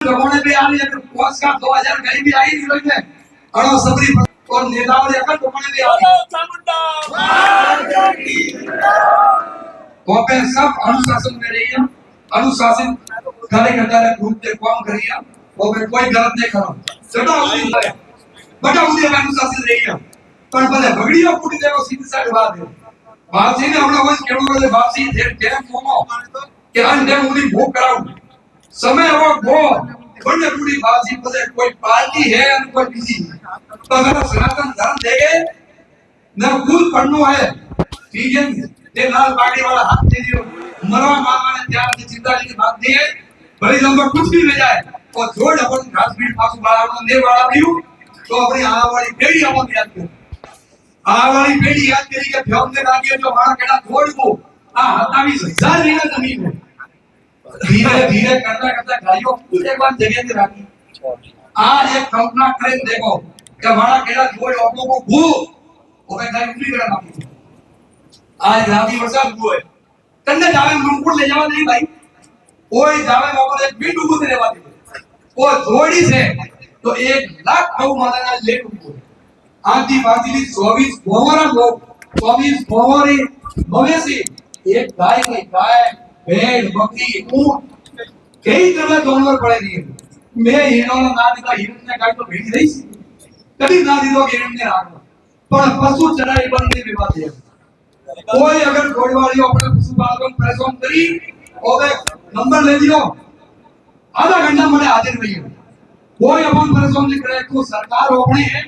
जमाने पे आ रही है तो कोस का 2000 कहीं भी आई नहीं रही है अड़ो सबरी और नेताओं ने अकल जमाने पे आ रही वहाँ पे सब अनुशासन में रही है अनुशासन कार्यकर्ता ने ग्रुप के काम करी है वहाँ पे कोई गलत नहीं करो चलो उसी बटा उसी अनुशासन रही है पर भले भगड़िया पूरी देखो सीधी साइड बात है बात ही ने हमने वही केड़ो वाले बात ही ढेर ढेर मोमो कि अंडे मुड़ी भूख कराऊं समय वो वो बड़े बड़ी बात ही पता कोई पार्टी है और कोई किसी तो अगर सनातन धर्म देगे न खुद पढ़नो है ठीक है ये लाल बाड़ी वाला हाथ दे दियो मरवा मामा ने त्याग की चिंता की बात दी है भले लंबा कुछ भी ले जाए और जोड़ अपन घास बीट पास वाला ने वाला भी तो अपनी आ वाली पेड़ी अपन याद कर आ वाली पेड़ी याद करी के भ्योम ने लागे जो हमारा केड़ा जोड़ को आ 27000 वीघा जमीन है धीरे धीरे करता करता गाड़ियों एक बार जगह पे रखी आज एक कल्पना करें देखो कि हमारा केड़ा जोड़ ऑटो को भू ओके गाड़ी फ्री करा बाकी आज राती वर्षा हुआ है कन्ने जावे मंगपुर ले जावा नहीं भाई कोई जावे बाबा एक भी डूबो दे रेवा दे वो जोड़ी से तो 1 लाख गौ माता ना ले डूबो आंधी बादली 24 गोवरा लोग 24 गोवरी मवेशी एक गाय भेड़ बकरी ऊंट कई तरह जानवर पड़े नहीं मैं हिरणों ना दिखा हिरण ने गाय तो भेज रही कभी ना दिखो हिरण ने राग पर पशु चराई बनने में बात है कोई अगर घोड़वाड़ियों अपने पशु पालन प्रेसों करी और नंबर ले लियो आधा घंटा मैंने हाजिर नहीं है कोई अपन प्रेसों लिख रहे तो सरकार अपनी है